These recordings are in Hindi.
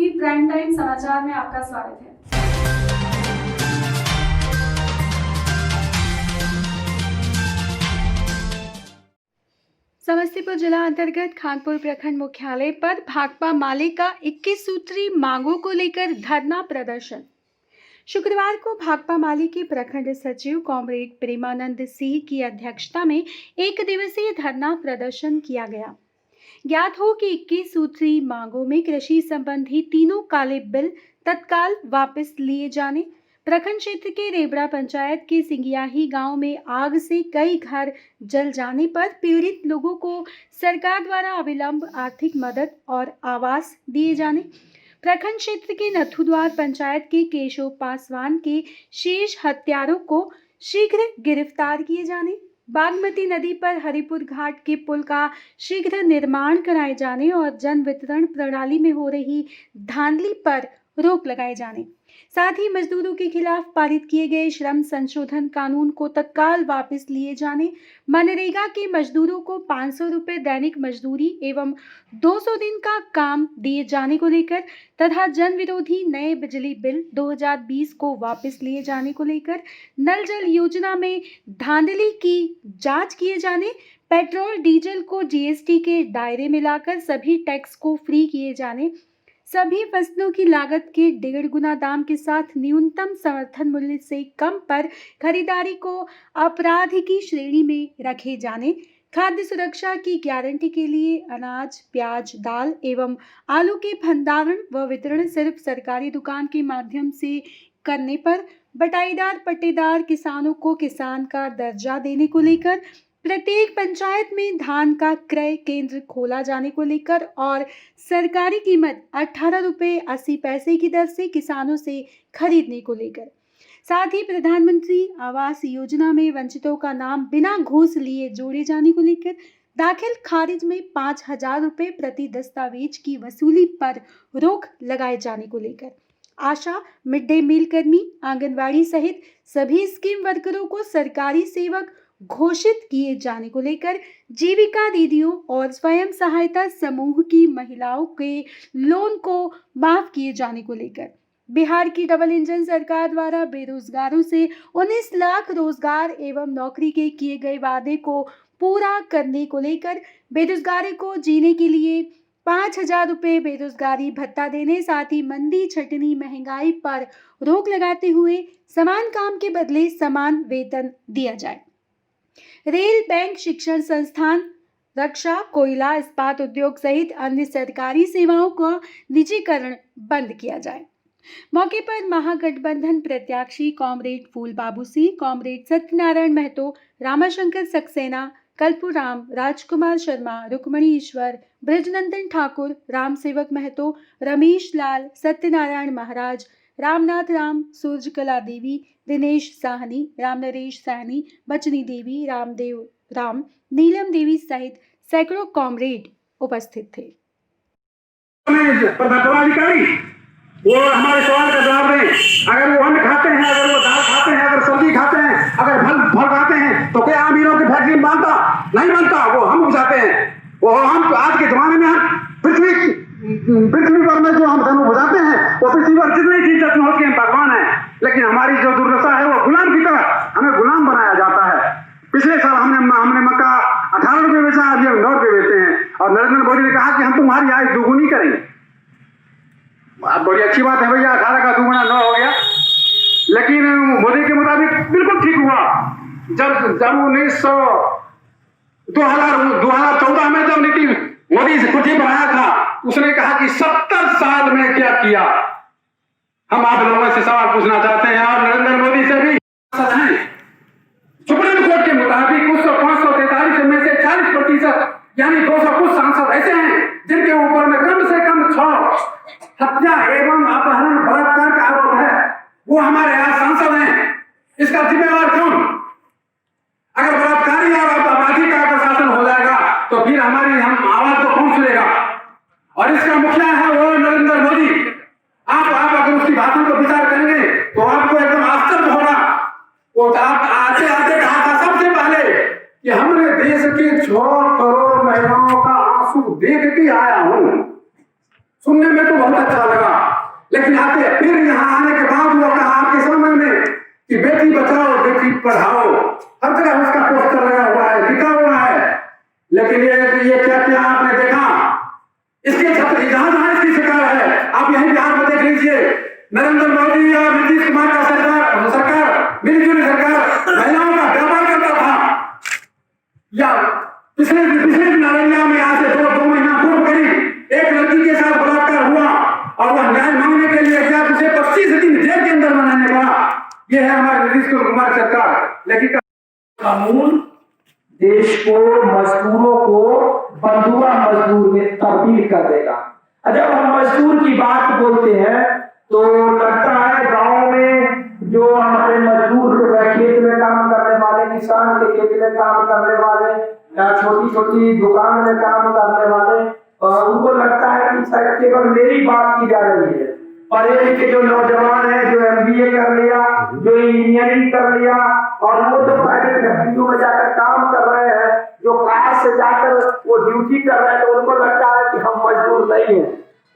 टीवी प्राइम टाइम समाचार में आपका स्वागत है। समस्तीपुर जिला अंतर्गत खानपुर प्रखंड मुख्यालय पर भाकपा माले का 21 सूत्री मांगों को लेकर धरना प्रदर्शन। शुक्रवार को भाकपा माले के प्रखंड सचिव कॉमरेड प्रेमानंद सिंह की अध्यक्षता में एक दिवसीय धरना प्रदर्शन किया गया। ज्ञात हो कि 21 सूत्री मांगों में कृषि संबंधी तीनों काले बिल तत्काल वापस लिए जाने, प्रखंड क्षेत्र के रेबड़ा पंचायत के सिंगियाही गांव में आग से कई घर जल जाने पर पीड़ित लोगों को सरकार द्वारा अविलंब आर्थिक मदद और आवास दिए जाने, प्रखंड क्षेत्र के नथुद्वार पंचायत के केशव पासवान के शेष हत्यारों को शीघ्र गिरफ्तार किए जाने, बागमती नदी पर हरिपुर घाट के पुल का शीघ्र निर्माण कराए जाने और जन वितरण प्रणाली में हो रही धांधली पर रोक लगाए जाने, साथ ही मजदूरों के खिलाफ पारित किए गए श्रम संशोधन कानून को तत्काल वापस लिए जाने, मनरेगा के मजदूरों को 500 रुपये दैनिक मजदूरी एवं 200 दिन का काम दिए जाने को लेकर तथा जन विरोधी नए बिजली बिल 2020 को वापस लिए जाने को लेकर, नल जल योजना में धांधली की जांच किए जाने, पेट्रोल डीजल को जीएसटी के दायरे में लाकर सभी टैक्स को फ्री किए जाने, सभी फसलों की लागत के 1.5 गुना दाम के साथ न्यूनतम समर्थन मूल्य से कम पर खरीदारी को अपराध की श्रेणी में रखे जाने, खाद्य सुरक्षा की गारंटी के लिए अनाज, प्याज, दाल एवं आलू के भंडारण व वितरण सिर्फ सरकारी दुकान के माध्यम से करने पर, बटाईदार पट्टेदार किसानों को किसान का दर्जा देने को लेकर, प्रत्येक पंचायत में धान का क्रय केंद्र खोला जाने को लेकर और सरकारी कीमत 18 रुपये 80 पैसे की दर से किसानों से खरीदने को लेकर, साथ ही प्रधानमंत्री आवास योजना में वंचितों का नाम बिना घूस लिए जोड़े जाने को लेकर, दाखिल खारिज में 5,000 रुपये प्रति दस्तावेज की वसूली पर रोक लगाए जाने को लेकर, आशा, मिड डे मील कर्मी, आंगनवाड़ी सहित सभी स्कीम वर्करों को सरकारी सेवक घोषित किए जाने को लेकर, जीविका दीदियों और स्वयं सहायता समूह की महिलाओं के लोन को माफ किए जाने को लेकर, बिहार की डबल इंजन सरकार द्वारा बेरोजगारों से 19 लाख रोजगार एवं नौकरी के किए गए वादे को पूरा करने को लेकर, बेरोजगारी को जीने के लिए 5,000 रुपये बेरोजगारी भत्ता देने, साथ ही मंदी छटनी महंगाई पर रोक लगाते हुए समान काम के बदले समान वेतन दिया जाए। रेल, बैंक, शिक्षण संस्थान, रक्षा, कोयला, इस्पात उद्योग सहित अन्य सरकारी सेवाओं का निजीकरण बंद किया जाए। मौके पर महागठबंधन प्रत्याशी कॉमरेड फूल बाबू सिंह, कॉमरेड सत्यनारायण महतो, रामाशंकर सक्सेना, कल्पूराम, राजकुमार शर्मा, रुक्मणी ईश्वर, ब्रजनंदन ठाकुर, राम सेवक महतो, रमेश लाल, सत्यनारायण महाराज, रामनाथ राम, सूर्यकला देवी, दिनेश साहनी, राम नरेश साहनी, बचनी देवी, रामदेव राम, नीलम देवी सहित सैकड़ों कॉमरेड उपस्थित थे। पदाधिकारी वो हमारे सवाल का जवाब दें। अगर वो अन्न खाते हैं, अगर वो दाल खाते हैं, अगर सब्जी खाते हैं, अगर फल खाते हैं, तो क्या अमीरों की फैक्ट्री में बनता? नहीं बनता। वो हम उगाते हैं। वो हम आज के जमाने में पृथ्वी पर में जो हम धन बुझाते हैं, वो पृथ्वी पर जितनी चीज होती है भगवान है, लेकिन हमारी जो दुर्दशा है वो गुलाम की तरह हमें गुलाम बनाया जाता है। पिछले साल हमने मक्का 18 रुपये बेचा, अभी हम 9 रुपये बेचते हैं, और नरेंद्र मोदी ने कहा कि हम तुम्हारी आय दोगुनी करेंगे। बड़ी अच्छी बात है भैया, 18 का दुगुना 9 हो गया, लेकिन मोदी के मुताबिक बिल्कुल ठीक हुआ। जब 2014 में जब नीति मोदी से कुर्सी पर आया था, उसने कहा कि 70 साल में क्या किया। हम आप लोगों से सवाल पूछना चाहते हैं और नरेंद्र मोदी से भी। सुप्रीम कोर्ट के मुताबिक उस 543 में से 40% यानी 200 कुछ सांसद ऐसे हैं जिनके ऊपर में कम से कम 6 हत्या एवं अपहरण बलात्कार का आरोप है। वो हमारे यहाँ सांसद हैं। इसका जिम्मेवार कौन? अगर बलात्कारी और अपराधी का प्रशासन हो जाएगा तो फिर हमारी हम आवाज को कौन सुनेगा? और इसका मुखिया है वो नरेंद्र मोदी। आप अगर उसकी बातों को विचार करेंगे तो आपको एकदम आश्चर्य होगा। वो आते कहा था सबसे पहले कि हमने देश के 6 करोड़ महिलाओं का आंसू देख के आया हूं। सुनने में तो बहुत अच्छा लगा। लेकिन आते फिर यहाँ आने के बाद वो कहा आपके समय में कि बेटी बचाओ बेटी पढ़ाओ, हर जगह उसका पोस्टर लगा हुआ है, लिखा हुआ है। लेकिन ये क्या क्या आपने देखा, इसके छत्र जहां जहां इसकी शिकार है, आप यहीं बिहार में देख लीजिए, नरेंद्र मोदी और नीतीश कुमार का सरकार मिलजुल सरकार महिलाओं का व्यापार करता था। या पिछले नरेंद्र में यहाँ से दो महीना पूर्व करीब एक लड़की के साथ बलात्कार हुआ और वह न्याय मांगने के लिए गया, उसे 25 दिन जेल के अंदर बनाने पड़ा। यह है हमारे नीतीश कुमार सरकार। लेकिन कानून देश को, मजदूरों को बंधुआ मजदूर में तब्दील कर देगा। जब हम मजदूर की बात बोलते हैं तो लगता है गांव में जो हमारे मजदूर लोग हैं, खेत में काम करने वाले, किसान के खेत में काम करने वाले, छोटी छोटी दुकान में काम करने वाले, उनको लगता है कि शायद केवल मेरी बात की जा रही है। पढ़े लिखे जो नौजवान है, जो MBA कर लिया, जो इंजीनियरिंग कर लिया, और वो जो प्राइवेट फैक्ट्रियों में जाकर काम कर रहे हैं, जो कार से जाकर वो ड्यूटी कर रहे हैं, तो उनको लगता है कि हम मजदूर नहीं है।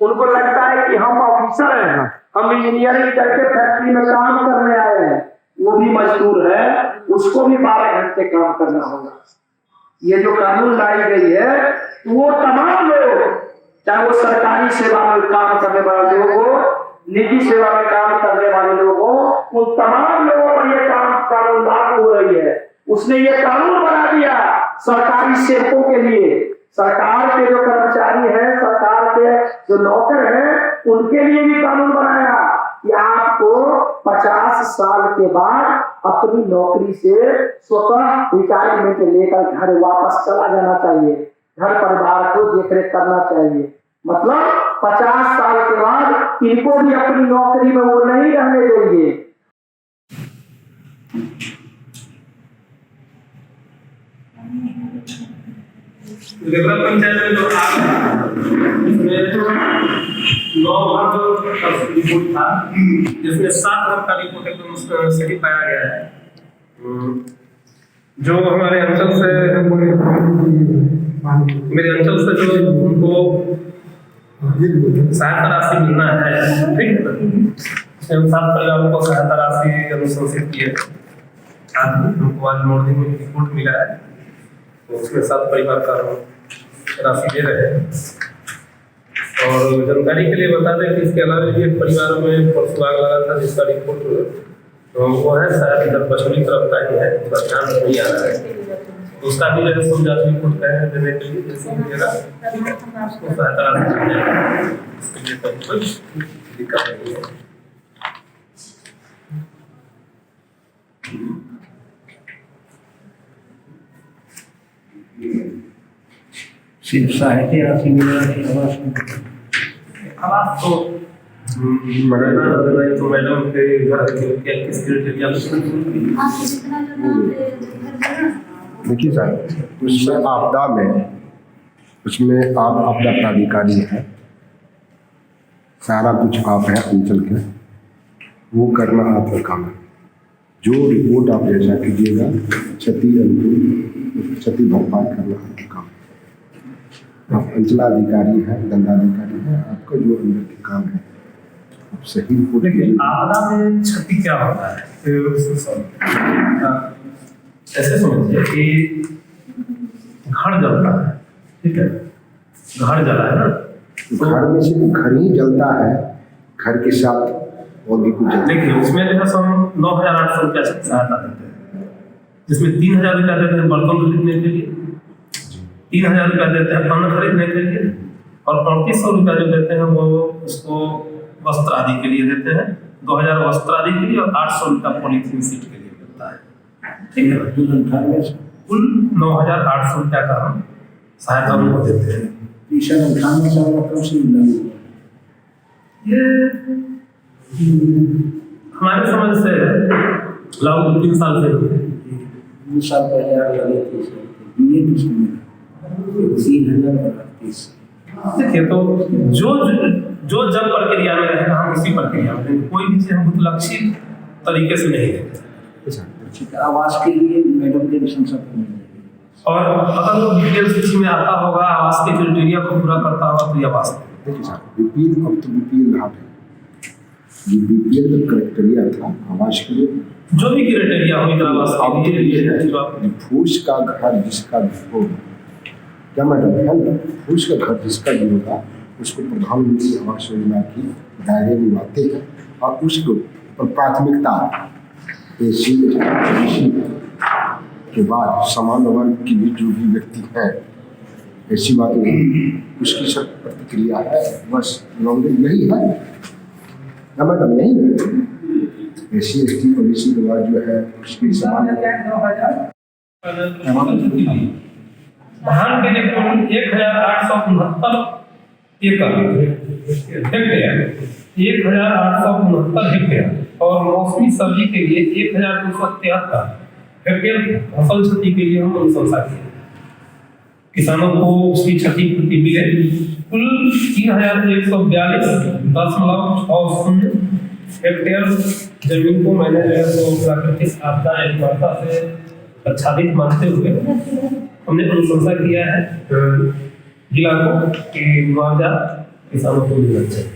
उनको लगता है कि हम ऑफिसर हैं, हम इंजीनियरिंग करके फैक्ट्री में काम करने आए हैं। वो भी मजदूर है, उसको भी 12 घंटे काम करना होगा। ये जो कानून लाई गई है, वो तमाम लोग, चाहे वो सरकारी सेवा में काम करने वाले लोग हो, निजी सेवा में काम करने वाले लोग हो, उन तमाम लोगों पर ये कानून लागू हो रही है। उसने ये कानून बना दिया सरकारी सेवकों के लिए, सरकार के जो कर्मचारी हैं, सरकार के जो नौकर हैं, उनके लिए भी कानून बनाया कि आपको 50 साल के बाद अपनी नौकरी से स्वतः रिटायरमेंट लेकर घर वापस चला जाना चाहिए, घर परिवार को देखरेख करना चाहिए। मतलब 50 साल के बाद इनको भी अपनी नौकरी में वो नहीं रहने देंगे। पंचायत में जो रिपोर्ट था, जिसमें 7 भाग का रिपोर्ट एकदम सही पाया गया है। जो हमारे अंचल से, मेरे अंचल से जो उनको सहायता राशि मिलना है, ठीक है, 7 परिवारों को सहायता राशि अनुशंसित की है। आज हमको आज मॉर्निंग में रिपोर्ट मिला है, तो उसमें 7 परिवार का राशि दे रहे हैं। और जानकारी के लिए बता दें कि इसके अलावा भी एक परिवार में परसों आग लगा था, जिसका रिपोर्ट तो वो है शायद इधर पश्चिमी तरफ का ही है, उसका ध्यान नहीं आ रहा है। तो उसका भी जैसे समझा रिपोर्ट कहे देने के लिए जैसे मिलेगा उसको सहायता राशि मिल जाएगा, इसके लिए कोई दिक्कत नहीं है। सिर्फ सहायता राशि मिल रही है, आवास तो मैडम के घर के किस क्राइटेरिया देखिए सर, उसमें आपदा में, उसमें आप आपदा प्राधिकारी है, सारा कुछ आप है अंचल के, वो करना आपका काम है। जो रिपोर्ट आप जैसा कीजिएगा, क्षति अनुकूल क्षति भरपाई करना आपका काम है। आप अंचलाधिकारी हैं, दंडाधिकारी हैं, आपका जो अंदर के काम है आप सही रिपोर्ट। लेकिन आपदा में क्षति क्या होता है? ऐसे समझिए कि घर जलता है, ठीक है, घर जला है ना, तो घर में सिर्फ घर ही जलता है, घर के साथ और भी कुछ। देखिए उसमें जो है हम 9,800 रुपया सहायता देते हैं, जिसमें 3,000 रुपया देते हैं बर्तन खरीदने के लिए, 3,000 रुपया देते हैं खाना खरीदने के लिए, और 3,500 रुपया जो देते हैं वो उसको वस्त्र आदि के लिए देते हैं। 2,000 वस्त्र आदि के लिए और 800 रुपया पॉलीथीन सीट के लिए मिलता है, ठीक है। कुल 9,800 रुपया का हम सहायता उनको देते हैं। ये हमारे समझ से लगभग 2-3 साल से हुए। 2 साल पहले लगे थे, ये 3,038। देखिए तो जो जब प्रक्रिया में रहेगा हम उसी प्रक्रिया में, कोई भी चीज हम लक्षित तरीके से नहीं देते। आवास के लिए मैडम के और अगर वो डिटेल्स में आता होगा, आवास के क्राइटेरिया को पूरा करता होगा तो ये आवास देखिए साहब, बीपीएल अब तो बीपीएल रहा है। ये बीपीएल तो क्राइटेरिया था आवास के लिए, जो भी क्राइटेरिया हो इंदिरा आवास अब के तो लिए ये है जो आप कि फूस का घर जिसका भी हो, क्या मैडम है ना, फूस का घर जिसका भी होगा उसको प्रधानमंत्री आवास योजना की दायरे में लाते हैं और उसको प्राथमिकता एसी के बाद समान वर्ग की भी जो भी व्यक्ति है, ऐसी बात नहीं, उसकी सब प्रतिक्रिया है, बस लॉन्ग यही है ना मैडम, यही है। एसी एसटी ओबीसी के बाद जो है उसकी समान धान के लिए कुल 1869 एकड़ हेक्टेयर 1869 हेक्टेयर और मौसमी सब्जी के लिए 1273 हेक्टेयर फसल क्षति के लिए हम अनुशंसा किए। किसानों को उसकी क्षतिपूर्ति मिले। कुल 3142.60 हेक्टेयर जमीन को मैंने जो है तो प्राकृतिक आपदा यानी वर्षा से आच्छादित मानते हुए हमने अनुशंसा किया है जिला को कि मुआवजा किसानों को मिलना चाहिए।